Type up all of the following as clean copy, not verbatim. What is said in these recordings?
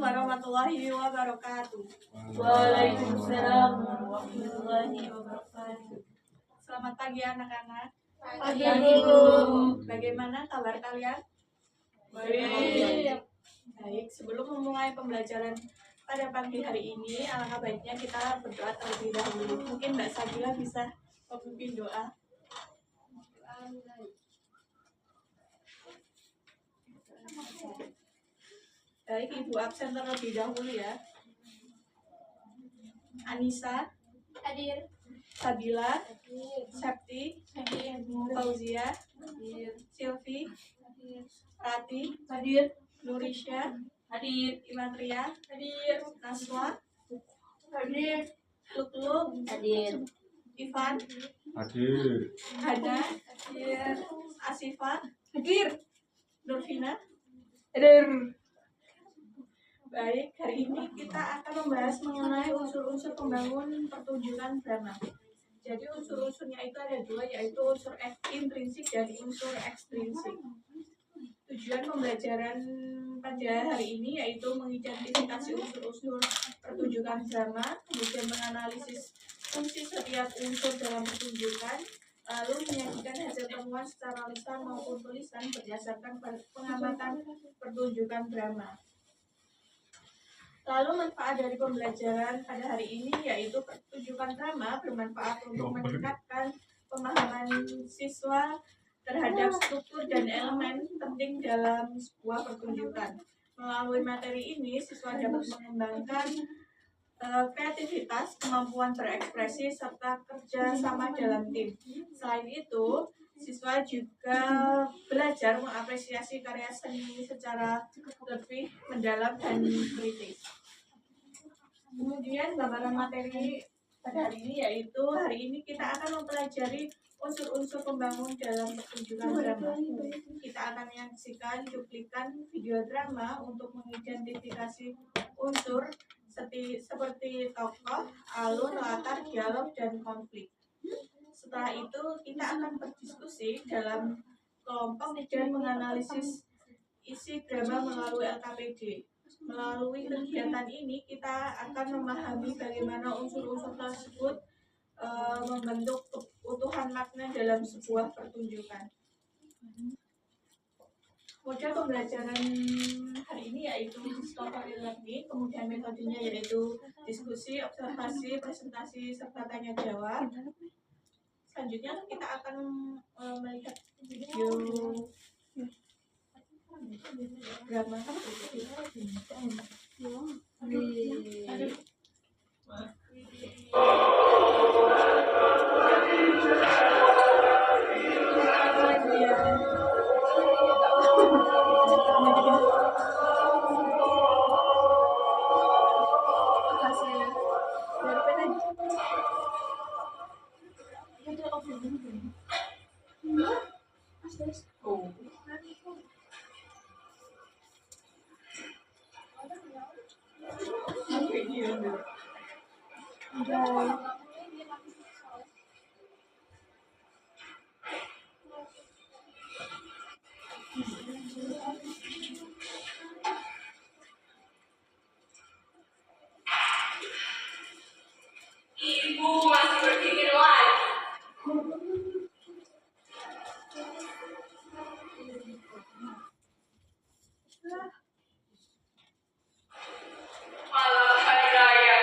warahmatullahi wabarakatuh. Waalaikumsalam warahmatullahi wabarakatuh. Selamat pagi anak-anak. Pagi, Bu. Bagaimana kabar kalian? Baik. Baik, sebelum memulai pembelajaran pada pagi hari ini, alangkah baiknya kita berdoa terlebih dahulu. Mungkin Mbak Sabila bisa memimpin doa. Baik, Ibu absen terlebih dahulu ya. Anissa, Hadir. Sabila, Hadir. Septi, Hadir. Fauzia, Hadir. Silvi, Hadir. Rati, Hadir. Nurisha, Hadir. Imatria, Hadir. Naswa, Hadir. Lukluk, Hadir. Ivan, Hadir. Hana, Hadir. Asifa, Hadir. Nurfina. Hadir. Baik, hari ini kita akan membahas mengenai unsur-unsur pembangun pertunjukan drama. Jadi unsur-unsurnya itu ada dua, yaitu unsur intrinsik dan unsur ekstrinsik. Tujuan pembelajaran pada hari ini yaitu mengidentifikasi unsur-unsur pertunjukan drama, kemudian menganalisis fungsi setiap unsur dalam pertunjukan, lalu menyajikan hasil temuan secara lisan maupun tulisan berdasarkan pengamatan pertunjukan drama. Lalu manfaat dari pembelajaran pada hari ini yaitu pertunjukan drama bermanfaat untuk meningkatkan pemahaman siswa terhadap struktur dan elemen penting dalam sebuah pertunjukan. Melalui materi ini, siswa dapat mengembangkan kreativitas, kemampuan berekspresi, serta kerja sama dalam tim. Selain itu, siswa juga belajar mengapresiasi karya seni secara lebih mendalam dan kritis. Kemudian gambaran materi pada hari ini yaitu hari ini kita akan mempelajari unsur-unsur pembangun dalam pertunjukan drama. Kita akan menyaksikan cuplikan video drama untuk mengidentifikasi unsur seperti tokoh, alur, latar, dialog, dan konflik. Setelah itu kita akan berdiskusi dalam kelompok dan menganalisis isi drama melalui LKPD. Melalui kegiatan ini kita akan memahami bagaimana unsur-unsur tersebut membentuk keutuhan makna dalam sebuah pertunjukan. Model pembelajaran hari ini yaitu discovery learning, kemudian metodenya yaitu diskusi, observasi, presentasi, serta tanya jawab. Selanjutnya kita akan melihat video drama. Ibu masih berpikir lagi. Malam hari raya.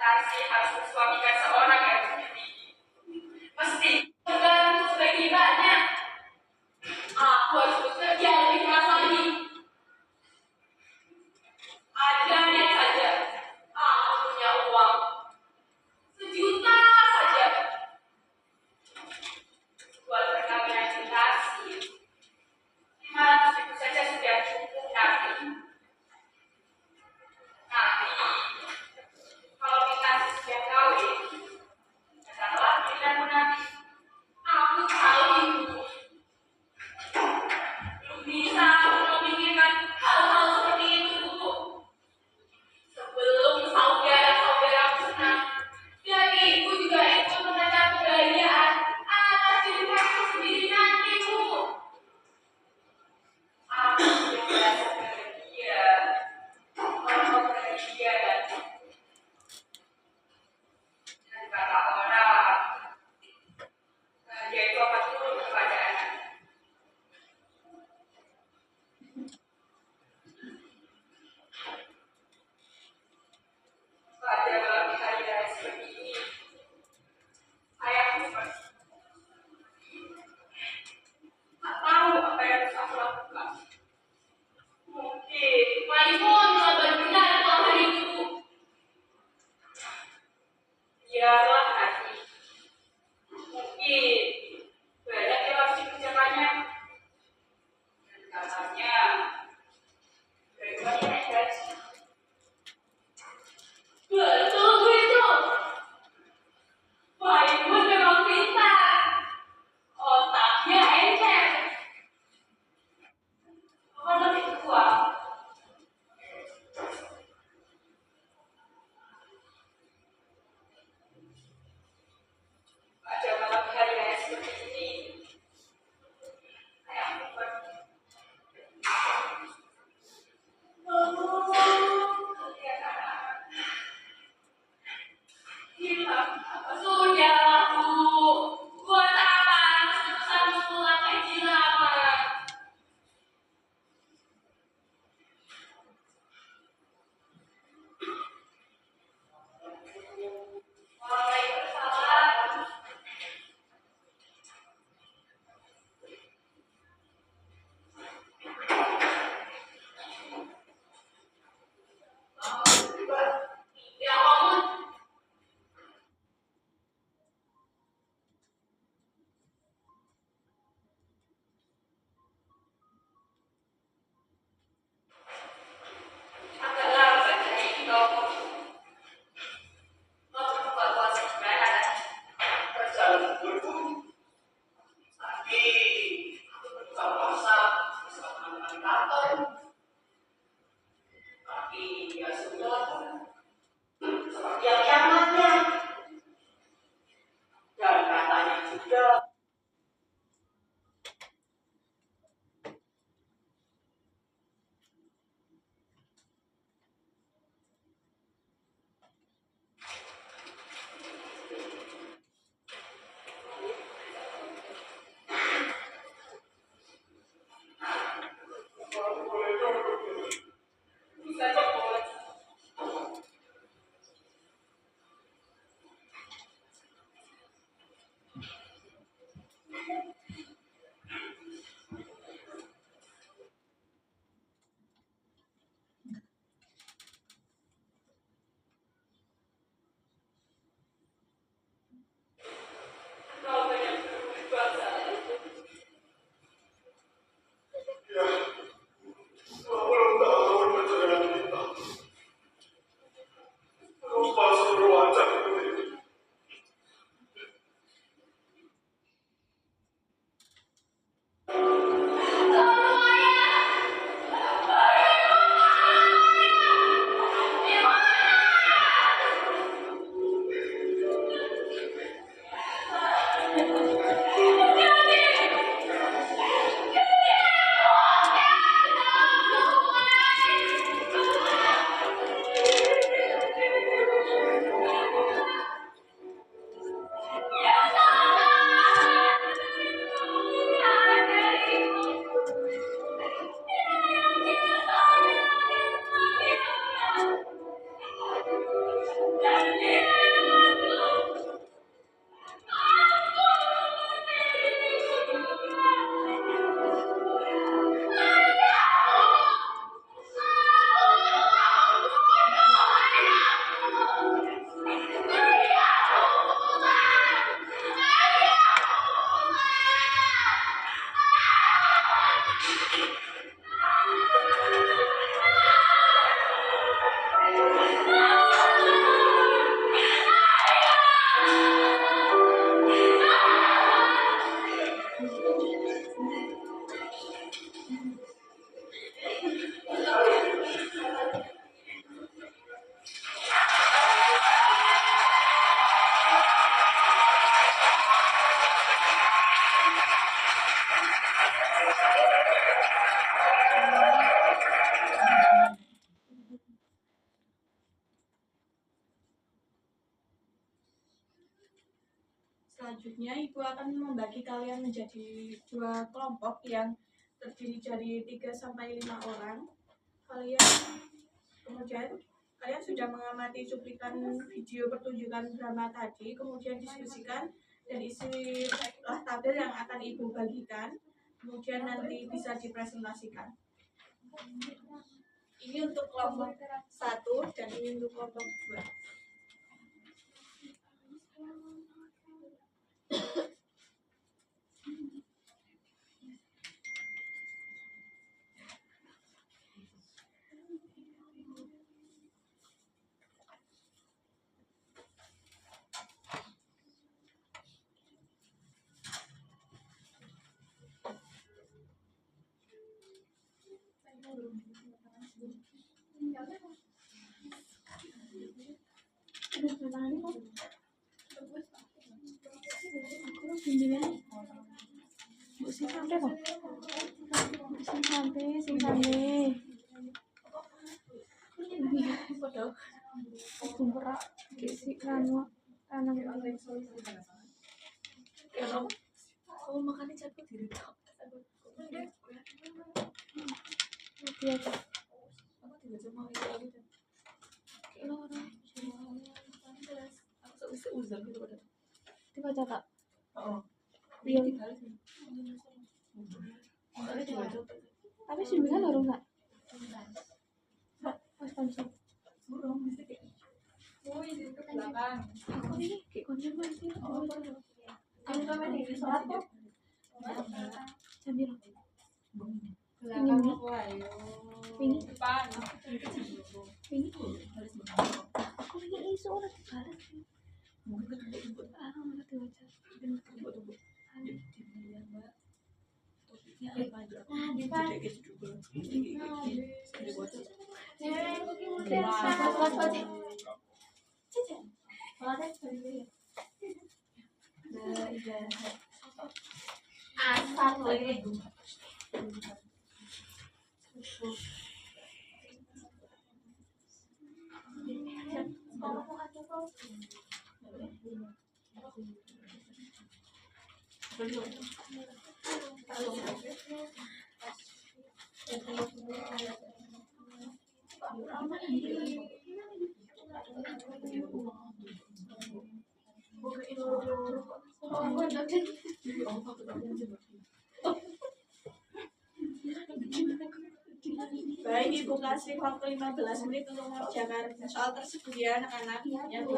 kasih harus bersuamikan seorang yang seperti ini. Mesti tergantung sebagai ibadahnya. Aku harus bekerja lebih keras lagi. Andai saja aku punya uang 1 juta saja buat rehabilitasi, 500 ribu saja sudah cukup nanti. Nanti kalau kita sudah kawin, katakanlah pilihanmu nanti. Aku tahu itu belum bisa memikirkan hal-hal seperti itu, Bu. Sebelum saudara-saudara senang, dan ibu juga ikut mengajak kebahagiaan atas diri mereka sendiri nanti, Bu. Aku sudah merasa bahagia, orang bahagia dan kata orang, bahagia itu akan turun kepada anak. Pada malam hari raya seperti ini, ayahku tak tahu apa yang harus aku lakukan. Mungkin Maimun bisa benar malam hari itu. Biarlah nanti. Mungkin banyak yang harus dikerjakannya. Dan katanya, bagaimana naik gaji? Betul itu. Maimun memang pintar. Otaknya encer. Kamu lebih kuat. Pada malam hari raya seperti ini, ayahku pergi. Kalian anak-anak, hilang apa sudah, Bu? Buat apa harus pulang ke Cilaman? Waalaikumsalam. Ya ampun, Selanjutnya, Ibu akan membagi kalian menjadi 2 kelompok yang terdiri dari 3 sampai 5 orang. Kemudian kalian sudah mengamati cuplikan video pertunjukan drama tadi, kemudian diskusikan dan isilah tabel yang akan Ibu bagikan, kemudian nanti bisa dipresentasikan. Ini untuk kelompok 1 dan ini untuk kelompok 2. Oh, makanya jatuh diri tok. Aku juga cuma itu. Aku seuzon gitu pada. Dibaca tak? Oh. Iya. Tapi 9 baru nak. Pas konsep. Burung mesti kayak. Oh, ini ke belakang. Aku ini kayak konsep masih. Aku kan main di sana. Sambil. Belakang aku ayo. Ini. Depan. Ini. Harus menang. Aku ini isu orang dibalas. Mungkin kan ada input. Nggak dibaca. Tunggu. Dilihat Mbak. Topiknya apa aja? Nah, di Jadi kayak juga. Jadi bocor. asal loh ini. Baik, Ibu kasih waktu 15 menit untuk mengerjakan soal tersebut ya anak-anak. Ya, Bu.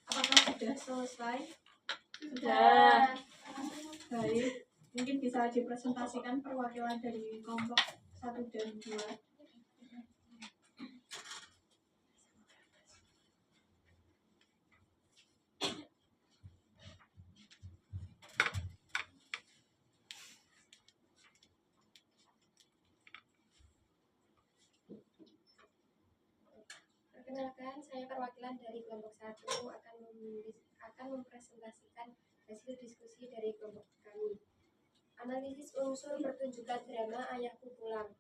Apakah sudah selesai? Sudah. Baik, mungkin bisa dipresentasikan perwakilan dari kelompok 1 dan 2. Perkenalkan, saya perwakilan dari kelompok 1 akan mempresentasikan hasil diskusi dari kelompok kami. Analisis unsur pertunjukan drama Ayahku Pulang.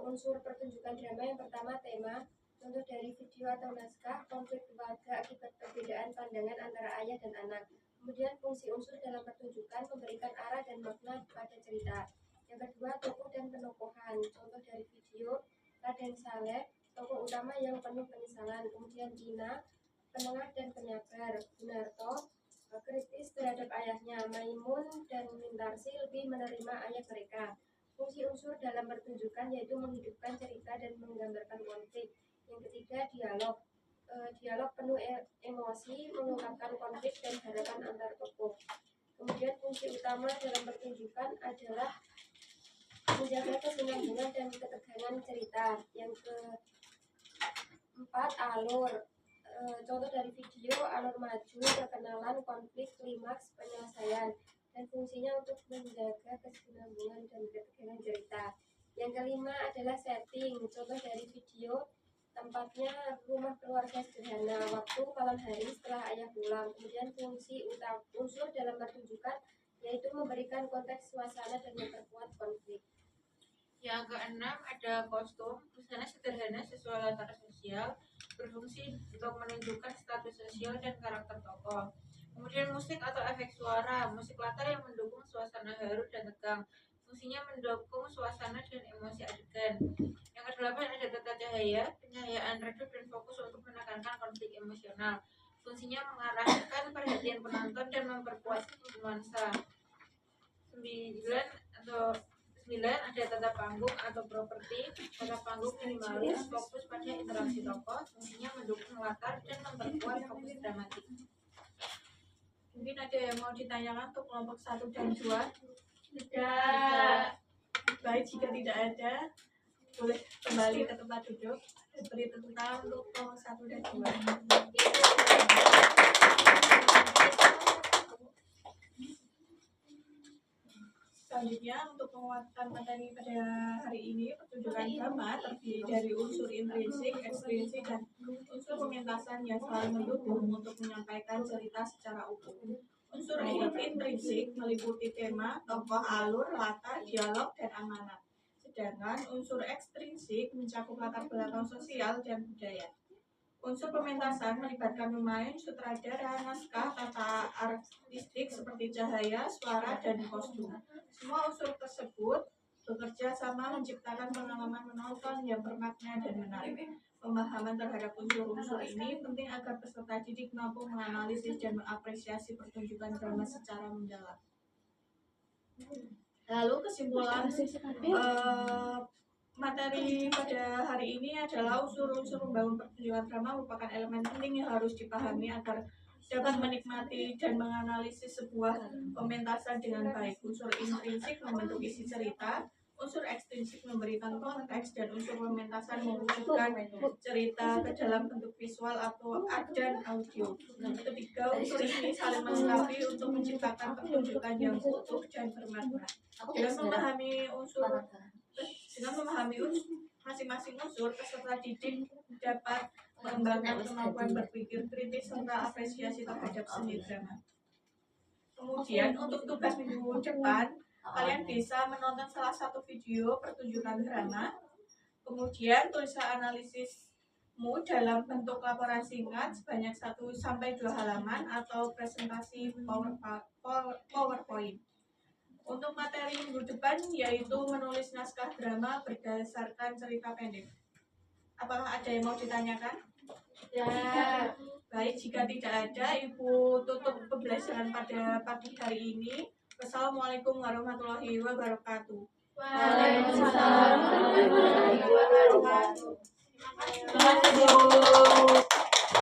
Unsur pertunjukan drama yang pertama tema, contoh dari video atau naskah, konflik keluarga akibat perbedaan pandangan antara ayah dan anak. Kemudian fungsi unsur dalam pertunjukan memberikan arah dan makna pada cerita. Yang kedua, tokoh dan penokohan, contoh dari video Raden Saleh, tokoh utama yang penuh penyesalan, kemudian Ina, penengah dan penyabar, Gunarto, kritis terhadap ayahnya, Maimun dan Mintarsi lebih menerima ayah mereka. Fungsi unsur dalam pertunjukan yaitu menghidupkan cerita dan menggambarkan konflik. Yang ketiga, dialog. dialog penuh emosi, mengungkapkan konflik dan harapan antar tokoh. Kemudian fungsi utama dalam pertunjukan adalah menjaga kesinambungan dan ketegangan cerita. Yang keempat, alur. Contoh dari video, alur maju, perkenalan, konflik, klimaks, penyelesaian. Dan fungsinya untuk menjaga kesinambungan dan ketegangan cerita. Yang kelima adalah setting. Contoh dari video, tempatnya rumah keluarga sederhana, waktu malam hari setelah ayah pulang. Kemudian fungsi unsur dalam pertunjukan yaitu memberikan konteks suasana dan memperkuat konflik. Yang keenam ada kostum, busana sederhana sesuai latar sosial, berfungsi untuk menunjukkan status sosial dan karakter tokoh. Kemudian musik atau efek suara, musik latar yang mendukung suasana haru dan tegang. Fungsinya mendukung suasana dan emosi adegan. Yang kedelapan ada tata cahaya, pencahayaan redup dan fokus untuk menekankan konflik emosional. Fungsinya mengarahkan perhatian penonton dan memperkuat nuansa. 9 ada tata panggung atau properti. Tata panggung minimalis, fokus pada interaksi tokoh, fungsinya mendukung latar dan memperkuat fokus dramatik. Mungkin ada yang mau ditanyakan untuk kelompok 1 dan 2? Tidak. Baik, jika tidak ada, boleh kembali ke tempat duduk. Beri tepuk tangan untuk kelompok 1 dan 2. Selanjutnya, untuk penguatan materi pada hari ini, pertunjukan drama terdiri dari unsur intrinsik, ekstrinsik, dan unsur pementasan yang saling mendukung untuk menyampaikan cerita secara utuh. Unsur intrinsik meliputi tema, tokoh, alur, latar, dialog, dan amanat. Sedangkan unsur ekstrinsik mencakup latar belakang sosial dan budaya. Unsur pementasan melibatkan pemain, sutradara, naskah, tata artistik seperti cahaya, suara, dan kostum. Semua unsur tersebut bekerja sama menciptakan pengalaman menonton yang bermakna dan menarik. Pemahaman terhadap unsur-unsur ini penting agar peserta didik mampu menganalisis dan mengapresiasi pertunjukan drama secara mendalam. Lalu kesimpulan materi pada hari ini adalah unsur-unsur membangun pertunjukan drama merupakan elemen penting yang harus dipahami agar dapat menikmati dan menganalisis sebuah pementasan dengan baik. Unsur intrinsik membentuk isi cerita, unsur ekstrinsik memberikan konteks, dan unsur pementasan mewujudkan cerita ke dalam bentuk visual atau dan audio. Ketiga unsur ini saling melengkapi untuk menciptakan pertunjukan yang utuh dan bermakna. Dengan memahami masing-masing unsur, peserta didik dapat mengembangkan kemampuan berpikir kritis serta apresiasi terhadap seni drama. Kemudian untuk tugas minggu depan, kalian bisa menonton salah satu video pertunjukan drama. Kemudian tulislah analisismu dalam bentuk laporan singkat sebanyak 1-2 halaman atau presentasi PowerPoint. Untuk materi minggu depan yaitu menulis naskah drama berdasarkan cerita pendek. Apakah ada yang mau ditanyakan? Ya. Baik, jika tidak ada, Ibu tutup pembelajaran pada pagi hari ini. Wassalamualaikum warahmatullahi wabarakatuh. Waalaikumsalam warahmatullahi wabarakatuh. Terima kasih, Bu.